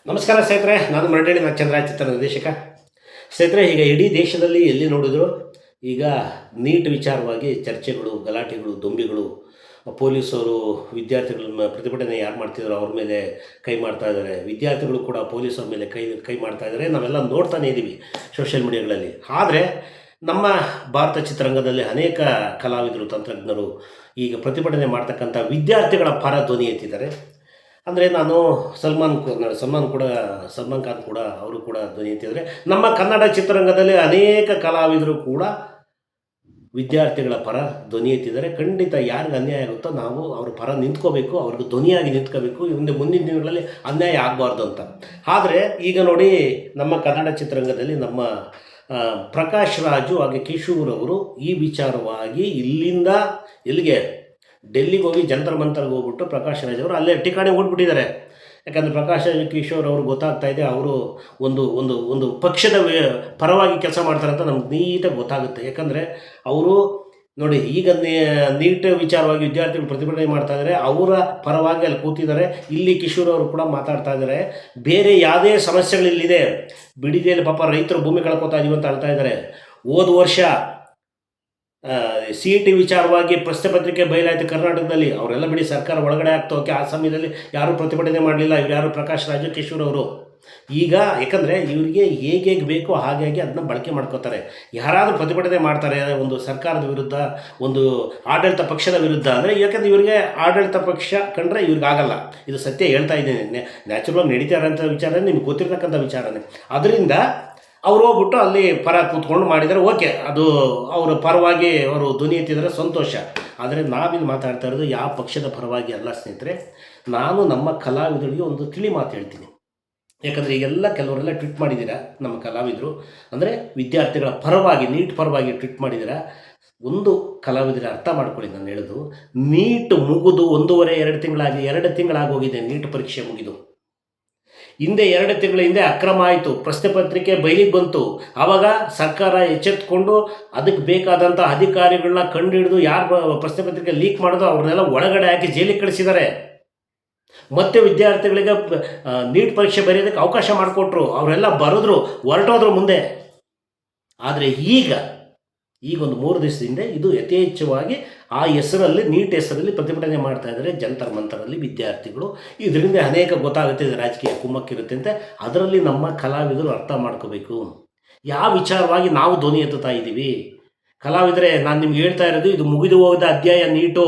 ನಮಸ್ಕಾರ ಸ್ನೇಹಿತರೆ, ನಾನು ಮರಡಳ್ಳಿ ನಾಗಚಂದ್ರ, ಚಿತ್ರ ನಿರ್ದೇಶಕ. ಸ್ನೇಹಿತರೆ, ಈಗ ಇಡೀ ದೇಶದಲ್ಲಿ ಎಲ್ಲಿ ನೋಡಿದ್ರು ಈಗ ನೀಟ್ ವಿಚಾರವಾಗಿ ಚರ್ಚೆಗಳು, ಗಲಾಟೆಗಳು, ದೊಂಬಿಗಳು. ಪೊಲೀಸರು ವಿದ್ಯಾರ್ಥಿಗಳ ಪ್ರತಿಭಟನೆ ಯಾರು ಮಾಡ್ತಿದ್ರು ಅವ್ರ ಮೇಲೆ ಕೈ ಮಾಡ್ತಾ ಇದ್ದಾರೆ, ವಿದ್ಯಾರ್ಥಿಗಳು ಕೂಡ ಪೊಲೀಸರ ಮೇಲೆ ಕೈ ಮಾಡ್ತಾ ಇದ್ದಾರೆ. ನಾವೆಲ್ಲ ನೋಡ್ತಾನೆ ಇದ್ದೀವಿ ಸೋಷಿಯಲ್ ಮೀಡಿಯಾಗಳಲ್ಲಿ. ಆದರೆ ನಮ್ಮ ಭಾರತ ಚಿತ್ರರಂಗದಲ್ಲಿ ಅನೇಕ ಕಲಾವಿದರು, ತಂತ್ರಜ್ಞರು ಈಗ ಪ್ರತಿಭಟನೆ ಮಾಡ್ತಕ್ಕಂಥ ವಿದ್ಯಾರ್ಥಿಗಳ ಪರ ಧ್ವನಿ ಎತ್ತಿದ್ದಾರೆ. ಅಂದರೆ ನಾನು ಸಲ್ಮಾನ್ ಖಾನ್ ಕೂಡ ಅವರು ಕೂಡ ಧ್ವನಿ ಎತ್ತಿದರೆ, ನಮ್ಮ ಕನ್ನಡ ಚಿತ್ರರಂಗದಲ್ಲಿ ಅನೇಕ ಕಲಾವಿದರು ಕೂಡ ವಿದ್ಯಾರ್ಥಿಗಳ ಪರ ಧ್ವನಿ ಎತ್ತಿದ್ದಾರೆ. ಖಂಡಿತ ಯಾರಿಗೆ ಅನ್ಯಾಯ ಆಗುತ್ತೋ ನಾವು ಅವ್ರ ಪರ ನಿಂತ್ಕೋಬೇಕು, ಅವ್ರಿಗೆ ಧ್ವನಿಯಾಗಿ ನಿಂತ್ಕೋಬೇಕು. ಮುಂದಿನ ದಿನಗಳಲ್ಲಿ ಅನ್ಯಾಯ ಆಗಬಾರ್ದು ಅಂತ. ಆದರೆ ಈಗ ನೋಡಿ, ನಮ್ಮ ಕನ್ನಡ ಚಿತ್ರರಂಗದಲ್ಲಿ ನಮ್ಮ ಪ್ರಕಾಶ್ ರಾಜು ಹಾಗೆ ಕಿಶೋರ್ ಅವರು ಈ ವಿಚಾರವಾಗಿ ಇಲ್ಲಿಂದ ಎಲ್ಲಿಗೆ ಡೆಲ್ಲಿಗೆ ಹೋಗಿ ಜಂತರ್ ಮಂತರ್ಗೆ ಹೋಗ್ಬಿಟ್ಟು ಪ್ರಕಾಶ್ ರಾಜ್ ಅವರು ಅಲ್ಲೇ ಠಿಕಾಣಿ ಓಡ್ಬಿಟ್ಟಿದ್ದಾರೆ. ಯಾಕಂದರೆ ಪ್ರಕಾಶ್ ರಾಜ್ ಕಿಶೋರ್ ಅವರು ಗೊತ್ತಾಗ್ತಾ ಇದೆ, ಅವರು ಒಂದು ಒಂದು ಒಂದು ಪಕ್ಷದ ಪರವಾಗಿ ಕೆಲಸ ಮಾಡ್ತಾರೆ ಅಂತ ನಮ್ಗೆ ನೀಟಾಗಿ ಗೊತ್ತಾಗುತ್ತೆ. ಯಾಕಂದರೆ ಅವರು ನೋಡಿ, ಈಗ ನೀಟ್ ವಿಚಾರವಾಗಿ ವಿದ್ಯಾರ್ಥಿಗಳು ಪ್ರತಿಭಟನೆ ಮಾಡ್ತಾ ಇದ್ದಾರೆ, ಅವರ ಪರವಾಗಿ ಅಲ್ಲಿ ಕೂತಿದ್ದಾರೆ. ಇಲ್ಲಿ ಕಿಶೋರ್ ಅವರು ಕೂಡ ಮಾತಾಡ್ತಾ ಇದ್ದಾರೆ. ಬೇರೆ ಯಾವುದೇ ಸಮಸ್ಯೆಗಳಿಲ್ಲಿದೆ, ಬಿಡಿದೆಯಲ್ಲಿ ಪಾಪ ರೈತರು ಭೂಮಿ ಕಳ್ಕೊತಾ ಇದೀವಿ ಅಂತ ಹೇಳ್ತಾ ಇದ್ದಾರೆ. ಹೋದ ವರ್ಷ CET ವಿಚಾರವಾಗಿ ಪ್ರಶ್ನೆ ಪತ್ರಿಕೆ ಬಯಲಾಯಿತು ಕರ್ನಾಟಕದಲ್ಲಿ. ಅವರೆಲ್ಲ ಬಿಡಿ, ಸರ್ಕಾರ ಒಳಗಡೆ ಆಗ್ತೋಕೆ ಆ ಸಮಯದಲ್ಲಿ ಯಾರೂ ಪ್ರತಿಭಟನೆ ಮಾಡಲಿಲ್ಲ. ಇವ್ರು ಯಾರು, ಪ್ರಕಾಶ್ ರಾಜು ಕಿಶೋರ್ ಅವರು. ಈಗ ಯಾಕಂದರೆ ಇವರಿಗೆ ಹೇಗೆ ಬೇಕೋ ಹಾಗಾಗಿ ಅದನ್ನ ಬಳಕೆ ಮಾಡ್ಕೋತಾರೆ. ಯಾರಾದರೂ ಪ್ರತಿಭಟನೆ ಮಾಡ್ತಾರೆ ಒಂದು ಸರ್ಕಾರದ ವಿರುದ್ಧ, ಒಂದು ಆಡಳಿತ ಪಕ್ಷದ ವಿರುದ್ಧ ಅಂದರೆ, ಯಾಕಂದರೆ ಇವರಿಗೆ ಆಡಳಿತ ಪಕ್ಷ ಕಂಡ್ರೆ ಇವ್ರಿಗಾಗಲ್ಲ. ಇದು ಸತ್ಯ ಹೇಳ್ತಾ ಇದ್ದೀನಿ, ನ್ಯಾಚುರಲ್ ನಡೀತಾ ಇರೋಂಥ ವಿಚಾರ, ನಿಮ್ಗೆ ಗೊತ್ತಿರ್ತಕ್ಕಂಥ ವಿಚಾರನೇ. ಅದರಿಂದ ಅವರು ಹೋಗ್ಬಿಟ್ಟು ಅಲ್ಲಿ ಪರ ಕೂತ್ಕೊಂಡು ಮಾಡಿದರೆ ಓಕೆ, ಅದು ಅವರ ಪರವಾಗಿ ಅವರು ಧ್ವನಿ ಎತ್ತಿದರೆ ಸಂತೋಷ. ಆದರೆ ನಾವಿಲ್ಲಿ ಮಾತಾಡ್ತಾ ಇರೋದು ಯಾವ ಪಕ್ಷದ ಪರವಾಗಿ ಅಲ್ಲ ಸ್ನೇಹಿತರೆ. ನಾನು ನಮ್ಮ ಕಲಾವಿದರಿಗೆ ಒಂದು ತಿಳಿ ಮಾತು ಹೇಳ್ತೀನಿ. ಯಾಕಂದರೆ ಈಗೆಲ್ಲ ಕೆಲವರೆಲ್ಲ ಟ್ವೀಟ್ ಮಾಡಿದ್ದೀರಾ ನಮ್ಮ ಕಲಾವಿದರು, ಅಂದರೆ ವಿದ್ಯಾರ್ಥಿಗಳ ಪರವಾಗಿ, ನೀಟ್ ಪರವಾಗಿ ಟ್ವೀಟ್ ಮಾಡಿದ್ದೀರಾ. ಒಂದು ಕಲಾವಿದರ ಅರ್ಥ ಮಾಡ್ಕೊಳ್ಳಿ, ನಾನು ಹೇಳೋದು, ನೀಟ್ ಮುಗಿದು 1.5-2 ತಿಂಗಳಾಗೋಗಿದೆ. ನೀಟ್ ಪರೀಕ್ಷೆ ಮುಗಿದು ಹಿಂದೆ 2 ತಿಂಗಳ ಹಿಂದೆ ಅಕ್ರಮ ಆಯಿತು, ಪ್ರಶ್ನೆ ಪತ್ರಿಕೆ ಬಯಲಿಗೆ ಬಂತು. ಆವಾಗ ಸರ್ಕಾರ ಎಚ್ಚೆತ್ತುಕೊಂಡು ಅದಕ್ಕೆ ಬೇಕಾದಂಥ ಅಧಿಕಾರಿಗಳನ್ನ ಕಂಡುಹಿಡಿದು ಯಾರು ಪ್ರಶ್ನೆ ಪತ್ರಿಕೆ ಲೀಕ್ ಮಾಡೋದು ಅವ್ರನ್ನೆಲ್ಲ ಒಳಗಡೆ ಹಾಕಿ ಜೈಲಿಗೆ ಕಳಿಸಿದ್ದಾರೆ. ಮತ್ತು ವಿದ್ಯಾರ್ಥಿಗಳಿಗೆ ನೀಟ್ ಪರೀಕ್ಷೆ ಬರೆಯೋದಕ್ಕೆ ಅವಕಾಶ ಮಾಡಿಕೊಟ್ರು. ಅವರೆಲ್ಲ ಬರೆದ್ರು, ಹೊರಟೋದ್ರು ಮುಂದೆ. ಆದರೆ ಈಗ ಒಂದು 3 ದಿವಸದಿಂದ ಇದು ಯಥೇಚ್ಛವಾಗಿ ಆ ಹೆಸರಲ್ಲಿ, ನೀಟ್ ಹೆಸರಲ್ಲಿ ಪ್ರತಿಭಟನೆ ಮಾಡ್ತಾ ಇದ್ದಾರೆ ಜಂತರ್ ಮಂತರಲ್ಲಿ ವಿದ್ಯಾರ್ಥಿಗಳು. ಇದರಿಂದ ಅನೇಕ ಗೊತ್ತಾಗುತ್ತೆ, ರಾಜಕೀಯ ಕುಮ್ಮಕ್ಕಿರುತ್ತೆ ಅಂತ. ಅದರಲ್ಲಿ ನಮ್ಮ ಕಲಾವಿದರು ಅರ್ಥ ಮಾಡ್ಕೋಬೇಕು, ಯಾವ ವಿಚಾರವಾಗಿ ನಾವು ಧ್ವನಿ ಎತ್ತುತ್ತಾ ಇದ್ದೀವಿ. ಕಲಾವಿದರೆ, ನಾನು ನಿಮ್ಗೆ ಹೇಳ್ತಾ ಇರೋದು, ಇದು ಮುಗಿದು ಹೋದ ಅಧ್ಯಾಯ ನೀಟು.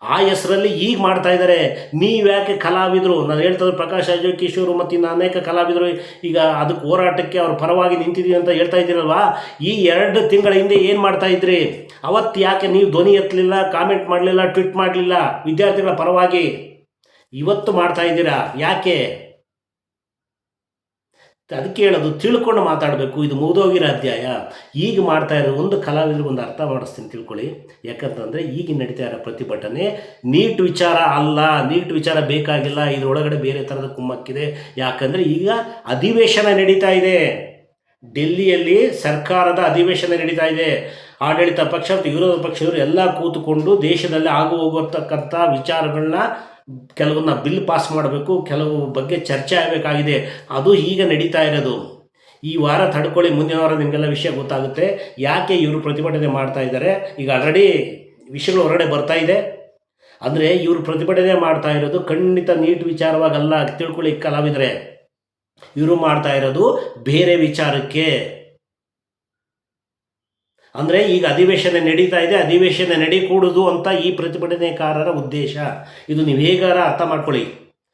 ಆ ಹೆಸರಲ್ಲಿ ಈಗ ಮಾಡ್ತಾ ಇದ್ದಾರೆ. ನೀವ್ಯಾಕೆ ಕಲಾವಿದರು, ನಾನು ಹೇಳ್ತಾ ಪ್ರಕಾಶ್ ರಾಜು ಕಿಶೋರು ಮತ್ತು ಇನ್ನು ಅನೇಕ ಕಲಾವಿದರು ಈಗ ಅದಕ್ಕೆ ಹೋರಾಟಕ್ಕೆ ಅವ್ರ ಪರವಾಗಿ ನಿಂತಿದ್ದೀವಿ ಅಂತ ಹೇಳ್ತಾ ಇದ್ದೀರಲ್ವಾ. ಈ 2 ತಿಂಗಳ ಹಿಂದೆ ಏನು ಮಾಡ್ತಾ ಇದ್ರಿ? ಅವತ್ತು ಯಾಕೆ ನೀವು ಧ್ವನಿ ಎತ್ತಲಿಲ್ಲ, ಕಾಮೆಂಟ್ ಮಾಡಲಿಲ್ಲ, ಟ್ವೀಟ್ ಮಾಡಲಿಲ್ಲ ವಿದ್ಯಾರ್ಥಿಗಳ ಪರವಾಗಿ? ಇವತ್ತು ಮಾಡ್ತಾ ಇದ್ದೀರಾ, ಯಾಕೆ? ಅದಕ್ಕೆ ಹೇಳೋದು, ತಿಳ್ಕೊಂಡು ಮಾತಾಡಬೇಕು. ಇದು ಮುಗಿದೋಗಿರೋ ಅಧ್ಯಾಯ. ಈಗ ಮಾಡ್ತಾ ಇರೋ ಒಂದು ಕಲಾವಿದರಿಗೆ ಒಂದು ಅರ್ಥ ಮಾಡಿಸ್ತೀನಿ, ತಿಳ್ಕೊಳ್ಳಿ. ಯಾಕಂತಂದರೆ ಈಗ ನಡೀತಾ ಇರೋ ಪ್ರತಿಭಟನೆ ನೀಟ್ ವಿಚಾರ ಅಲ್ಲ, ನೀಟ್ ವಿಚಾರ ಬೇಕಾಗಿಲ್ಲ. ಇದರೊಳಗಡೆ ಬೇರೆ ಥರದ ಕುಮ್ಮಕ್ಕಿದೆ. ಯಾಕಂದರೆ ಈಗ ಅಧಿವೇಶನ ನಡೀತಾ ಇದೆ, ಡೆಲ್ಲಿಯಲ್ಲಿ ಸರ್ಕಾರದ ಅಧಿವೇಶನ ನಡೀತಾ ಇದೆ. ಆಡಳಿತ ಪಕ್ಷ ಮತ್ತು ವಿರೋಧ ಪಕ್ಷದವರು ಎಲ್ಲ ಕೂತುಕೊಂಡು ದೇಶದಲ್ಲಿ ಆಗು ಹೋಗಿರ್ತಕ್ಕಂಥ ವಿಚಾರಗಳನ್ನ, ಕೆಲವನ್ನ ಬಿಲ್ ಪಾಸ್ ಮಾಡಬೇಕು, ಕೆಲವು ಬಗ್ಗೆ ಚರ್ಚೆ ಆಗಬೇಕಾಗಿದೆ. ಅದು ಈಗ ನಡೀತಾ ಇರೋದು. ಈ ವಾರ ತಡ್ಕೊಳ್ಳಿ, ಮುಂದಿನ ವಾರ ನಿಮಗೆಲ್ಲ ವಿಷಯ ಗೊತ್ತಾಗುತ್ತೆ ಯಾಕೆ ಇವರು ಪ್ರತಿಭಟನೆ ಮಾಡ್ತಾ ಇದ್ದಾರೆ. ಈಗ ಆಲ್ರೆಡಿ ವಿಷಯಗಳು ಹೊರಗಡೆ ಬರ್ತಾ ಇದೆ. ಅಂದರೆ ಇವರು ಪ್ರತಿಭಟನೆ ಮಾಡ್ತಾ ಇರೋದು ಖಂಡಿತ ನೀಟ್ ವಿಚಾರವಾಗಲ್ಲ, ತಿಳ್ಕೊಳ್ಳಿ ಕಲಾವಿದರೆ. ಇವರು ಮಾಡ್ತಾ ಇರೋದು ಬೇರೆ ವಿಚಾರಕ್ಕೆ. ಅಂದರೆ ಈಗ ಅಧಿವೇಶನ ನಡೀತಾ ಇದೆ, ಅಧಿವೇಶನ ನಡೀಕೂಡುದು ಅಂತ ಈ ಪ್ರತಿಭಟನೆಕಾರರ ಉದ್ದೇಶ. ಇದು ನೀವು ಹೇಗಾರ ಅರ್ಥ ಮಾಡ್ಕೊಳ್ಳಿ.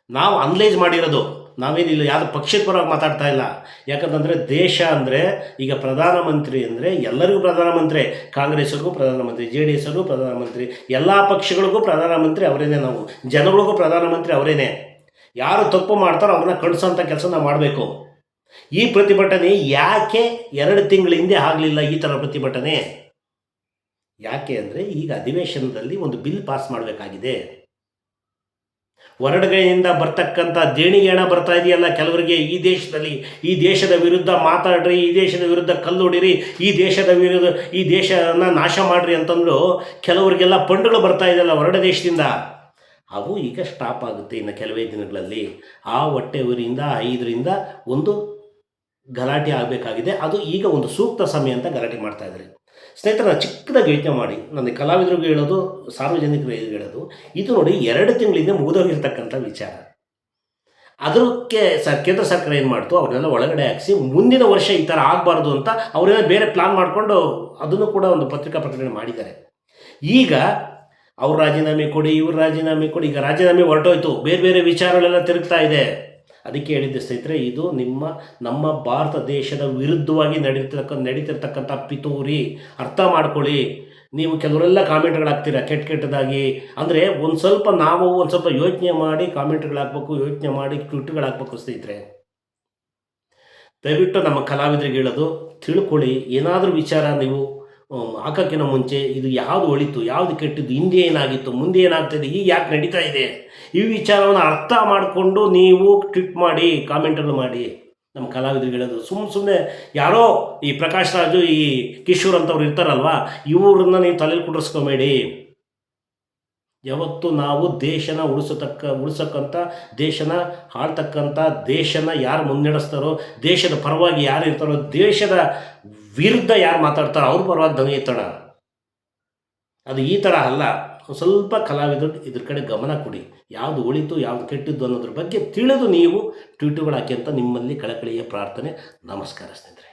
ನಾವು ಅನಲೈಸ್ ಮಾಡಿರೋದು, ನಾವೇನಿಲ್ಲ ಯಾವುದು ಪಕ್ಷದ ಪರವಾಗಿ ಮಾತಾಡ್ತಾ ಇಲ್ಲ. ಯಾಕಂತಂದರೆ ದೇಶ ಅಂದರೆ ಈಗ ಪ್ರಧಾನಮಂತ್ರಿ ಅಂದರೆ ಎಲ್ಲರಿಗೂ ಪ್ರಧಾನಮಂತ್ರಿ, ಕಾಂಗ್ರೆಸ್ಸಿಗೂ ಪ್ರಧಾನಮಂತ್ರಿ, JDS ಅವ್ರಿಗೂ ಪ್ರಧಾನಮಂತ್ರಿ, ಎಲ್ಲ ಪಕ್ಷಗಳಿಗೂ ಪ್ರಧಾನಮಂತ್ರಿ ಅವರೇನೆ. ನಾವು ಜನಗಳಿಗೂ ಪ್ರಧಾನಮಂತ್ರಿ ಅವರೇನೆ. ಯಾರು ತಪ್ಪು ಮಾಡ್ತಾರೋ ಅವ್ರನ್ನ ಕಳಿಸೋಂಥ ಕೆಲಸ ನಾವು ಮಾಡಬೇಕು. ಈ ಪ್ರತಿಭಟನೆ ಯಾಕೆ 2 ತಿಂಗಳ ಹಿಂದೆ ಆಗಲಿಲ್ಲ? ಈ ಥರ ಪ್ರತಿಭಟನೆ ಯಾಕೆ ಅಂದರೆ ಈಗ ಅಧಿವೇಶನದಲ್ಲಿ ಒಂದು ಬಿಲ್ ಪಾಸ್ ಮಾಡಬೇಕಾಗಿದೆ. ಹೊರಗಡೆಯಿಂದ ಬರ್ತಕ್ಕಂಥ ದೇಣಿಗೆ ಹಣ ಬರ್ತಾ ಇದೆಯಲ್ಲ ಕೆಲವರಿಗೆ, ಈ ದೇಶದ ವಿರುದ್ಧ ಮಾತಾಡ್ರಿ, ಈ ದೇಶದ ವಿರುದ್ಧ ಕಲ್ಲೊಡಿರಿ, ಈ ದೇಶನ ನಾಶ ಮಾಡಿರಿ ಅಂತಂದ್ರು ಕೆಲವರಿಗೆಲ್ಲ ಫಂಡ್ಗಳು ಬರ್ತಾ ಇದೆಯಲ್ಲ ಹೊರಗಡೆ ದೇಶದಿಂದ. ಅವು ಈಗ ಸ್ಟಾಪ್ ಆಗುತ್ತೆ ಇನ್ನು ಕೆಲವೇ ದಿನಗಳಲ್ಲಿ. ಆ ಹೊಟ್ಟೆ ಉರಿಯಿಂದ 5ರಿಂದ ಒಂದು ಗಲಾಟೆ ಆಗಬೇಕಾಗಿದೆ. ಅದು ಈಗ ಒಂದು ಸೂಕ್ತ ಸಮಯ ಅಂತ ಗಲಾಟೆ ಮಾಡ್ತಾ ಇದ್ದಾರೆ. ಸ್ನೇಹಿತರೆ, ನಾನು ಚಿಕ್ಕದಾಗಿ ಯೋಚನೆ ಮಾಡಿ, ನನಗೆ ಕಲಾವಿದರಿಗೂ ಹೇಳೋದು, ಸಾರ್ವಜನಿಕರಿಗೆ ಹೇಳೋದು, ಇದು ನೋಡಿ 2 ತಿಂಗಳಿಂದ ಮುಗಿದೋಗಿರ್ತಕ್ಕಂಥ ವಿಚಾರ. ಅದಕ್ಕೆ ಕೇಂದ್ರ ಸರ್ಕಾರ ಏನು ಮಾಡ್ತು, ಅವ್ರನ್ನೆಲ್ಲ ಒಳಗಡೆ ಹಾಕಿಸಿ ಮುಂದಿನ ವರ್ಷ ಈ ಥರ ಆಗಬಾರ್ದು ಅಂತ ಅವರೆಲ್ಲ ಬೇರೆ ಪ್ಲಾನ್ ಮಾಡಿಕೊಂಡು ಅದನ್ನು ಕೂಡ ಒಂದು ಪತ್ರಿಕಾ ಪ್ರಕಟಣೆ ಮಾಡಿದ್ದಾರೆ. ಈಗ ಅವ್ರು ರಾಜೀನಾಮೆ ಕೊಡಿ, ಇವ್ರು ರಾಜೀನಾಮೆ ಕೊಡಿ, ಈಗ ರಾಜೀನಾಮೆ ಹೊರಟೋಯ್ತು, ಬೇರೆ ಬೇರೆ ವಿಚಾರಗಳೆಲ್ಲ ತಿರುಗ್ತಾ ಇದೆ. ಅದಕ್ಕೆ ಹೇಳಿದ್ದೆ ಸ್ನೇಹಿತರೆ, ಇದು ನಮ್ಮ ಭಾರತ ದೇಶದ ವಿರುದ್ಧವಾಗಿ ನಡೀತಿರ್ತಕ್ಕಂಥ ಪಿತೂರಿ. ಅರ್ಥ ಮಾಡ್ಕೊಳ್ಳಿ. ನೀವು ಕೆಲವರೆಲ್ಲ ಕಾಮೆಂಟ್ಗಳಾಗ್ತೀರ ಕೆಟ್ಟದಾಗಿ. ಅಂದರೆ ಒಂದು ಸ್ವಲ್ಪ ಯೋಚನೆ ಮಾಡಿ ಕಾಮೆಂಟ್ಗಳಾಗಬೇಕು, ಯೋಚನೆ ಮಾಡಿ ಟ್ವೀಟ್ಗಳಾಗಬೇಕು ಸ್ನೇಹಿತರೆ. ದಯವಿಟ್ಟು ನಮ್ಮ ಕಲಾವಿದರಿಗೆ ಹೇಳೋದು, ತಿಳ್ಕೊಳ್ಳಿ. ಏನಾದರೂ ವಿಚಾರ ನೀವು ಹಾಕೋಕ್ಕಿಂತ ಮುಂಚೆ ಇದು ಯಾವುದು ಒಳಿತು, ಯಾವುದು ಕೆಟ್ಟಿದ್ದು, ಹಿಂದೆ ಏನಾಗಿತ್ತು, ಮುಂದೆ ಏನಾಗ್ತಾಯಿದೆ, ಈಗ ಯಾಕೆ ನಡೀತಾ ಇದೆ, ಈ ವಿಚಾರವನ್ನು ಅರ್ಥ ಮಾಡಿಕೊಂಡು ನೀವು ಟ್ವೀಟ್ ಮಾಡಿ, ಕಾಮೆಂಟ್ಗಳು ಮಾಡಿ. ನಮ್ಮ ಕಲಾವಿದರಿಗೆ ಹೇಳೋದು, ಸುಮ್ಮನೆ ಯಾರೋ ಈ ಪ್ರಕಾಶ್ ರಾಜು, ಈ ಕಿಶೋರ್ ಅಂತವ್ರು ಇರ್ತಾರಲ್ವ, ಇವ್ರನ್ನ ನೀವು ತಲೆಯಲ್ಲಿ ಕುಡಿಸ್ಕೊಬೇಡಿ. ಯಾವತ್ತು ನಾವು ದೇಶನ ಉಳಿಸಕ್ಕಂಥ, ದೇಶನ ಆಳ್ತಕ್ಕಂಥ, ದೇಶನ ಯಾರು ಮುನ್ನಡೆಸ್ತಾರೋ, ದೇಶದ ಪರವಾಗಿ ಯಾರು ಇರ್ತಾರೋ, ದೇಶದ ವಿರುದ್ಧ ಯಾರು ಮಾತಾಡ್ತಾರೋ ಅವ್ರ ಪರವಾಗಿ ಧ್ವನಿ ಎತ್ತೋಣ. ಅದು ಈ ಥರ ಅಲ್ಲ. ಸ್ವಲ್ಪ ಕಲಾವಿದರು ಇದ್ರ ಕಡೆ ಗಮನ ಕೊಡಿ. ಯಾವುದು ಒಳಿತು, ಯಾವುದು ಕೆಟ್ಟಿದ್ದು ಅನ್ನೋದ್ರ ಬಗ್ಗೆ ತಿಳಿದು ನೀವು ಟ್ವೀಟುಗಳು ಹಾಕಿ ಅಂತ ನಿಮ್ಮಲ್ಲಿ ಕಳಕಳಿಯ ಪ್ರಾರ್ಥನೆ. ನಮಸ್ಕಾರ ಸ್ನೇಹಿತರೆ.